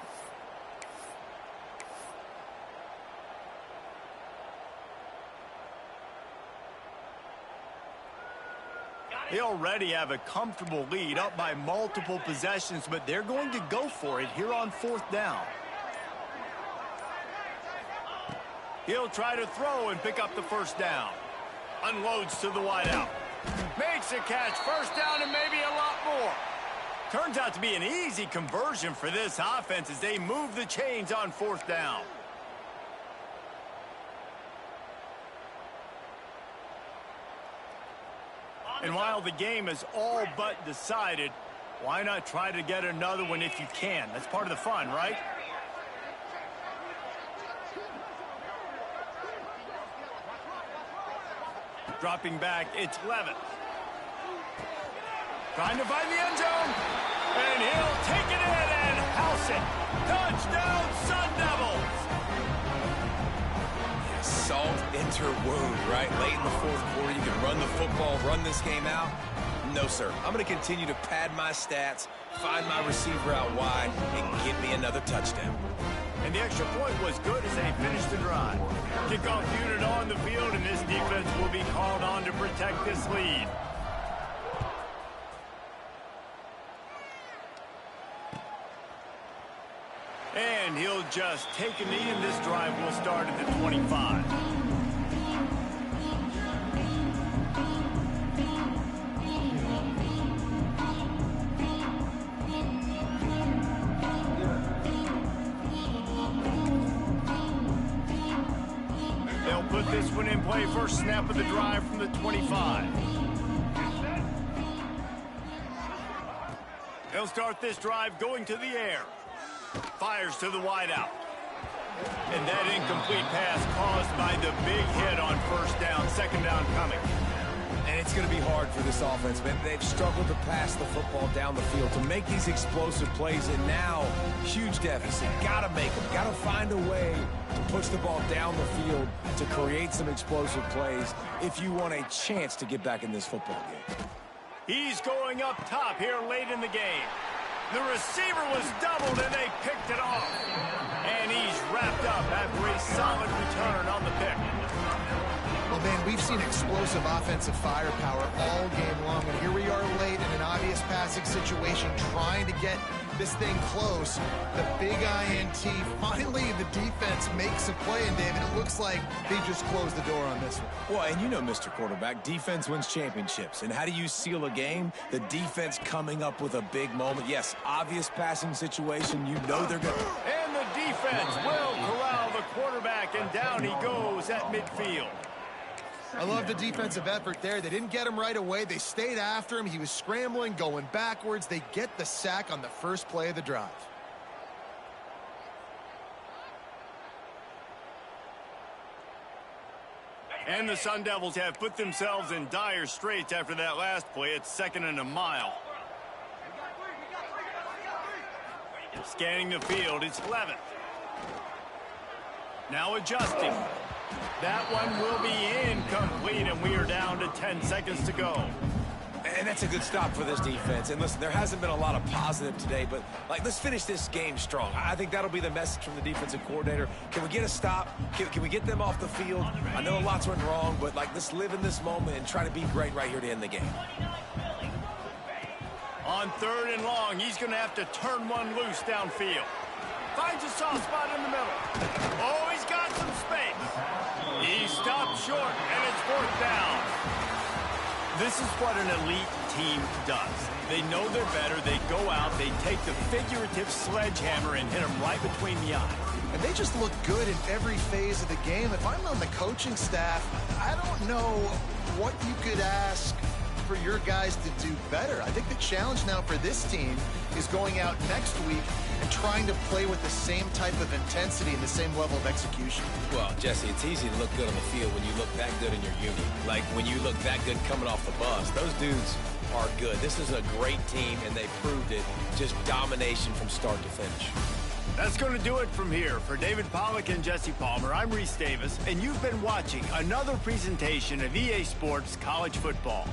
They already have a comfortable lead, up by multiple possessions, but they're going to go for it here on 4th down. He'll try to throw and pick up the 1st down. Unloads to the wideout. Makes a catch, 1st down and maybe a lot more. Turns out to be an easy conversion for this offense as they move the chains on 4th down. And while the game is all but decided, why not try to get another one if you can? That's part of the fun, right? Dropping back, it's Levitt. Trying to find the end zone. And he'll take it in and house it. Touchdown, Sun Devils! Salt into wound, right? Late in the 4th quarter, you can run the football, run this game out. No, sir. I'm going to continue to pad my stats, find my receiver out wide, and give me another touchdown. And the extra point was good as they finished the drive. Kickoff unit on the field, and this defense will be called on to protect this lead. And he'll just take a knee, and this drive will start at the 25. They'll put this one in play. First snap of the drive from the 25. They'll start this drive going to the air. Fires to the wideout. And that incomplete pass caused by the big hit on 1st down, 2nd down coming. And it's going to be hard for this offense, man. They've struggled to pass the football down the field, to make these explosive plays, and now, huge deficit. Got to make them. Got to find a way to push the ball down the field to create some explosive plays if you want a chance to get back in this football game. He's going up top here late in the game. The receiver was doubled, and they picked it off. And he's wrapped up after solid return on the pick. Well, man, we've seen explosive offensive firepower all game long, and here we are late in an obvious passing situation trying to get this thing close. The big INT, finally the defense makes a play, and David, it looks like they just closed the door on this one. Well, and you know, Mr. Quarterback, defense wins championships. And how do you seal a game? The defense coming up with a big moment. Yes, obvious passing situation. You know they're going to... And the defense will corral the quarterback, and down he goes at midfield. I love the defensive effort there. They didn't get him right away. They stayed after him. He was scrambling, going backwards. They get the sack on the first play of the drive. And the Sun Devils have put themselves in dire straits after that last play. It's 2nd and a mile. Scanning the field, it's Levitt. Now adjusting. That one will be incomplete, and we are down to 10 seconds to go. And that's a good stop for this defense. And listen, there hasn't been a lot of positive today, but, like, let's finish this game strong. I think that'll be the message from the defensive coordinator. Can we get a stop? Can we get them off the field? I know lots went wrong, but, like, let's live in this moment and try to be great right here to end the game. On 3rd and long, he's going to have to turn one loose downfield. Finds a soft spot in the middle. Oh, he's got some space. He stopped short, and it's 4th down. This is what an elite team does. They know they're better. They go out. They take the figurative sledgehammer and hit them right between the eyes. And they just look good in every phase of the game. If I'm on the coaching staff, I don't know what you could ask for your guys to do better. I think the challenge now for this team is going out next week and trying to play with the same type of intensity and the same level of execution. Well, Jesse, it's easy to look good on the field when you look that good in your unit. Like when you look that good coming off the bus. Those dudes are good. This is a great team, and they proved it. Just domination from start to finish. That's going to do it from here. For David Pollack and Jesse Palmer, I'm Reese Davis, and you've been watching another presentation of EA Sports College Football.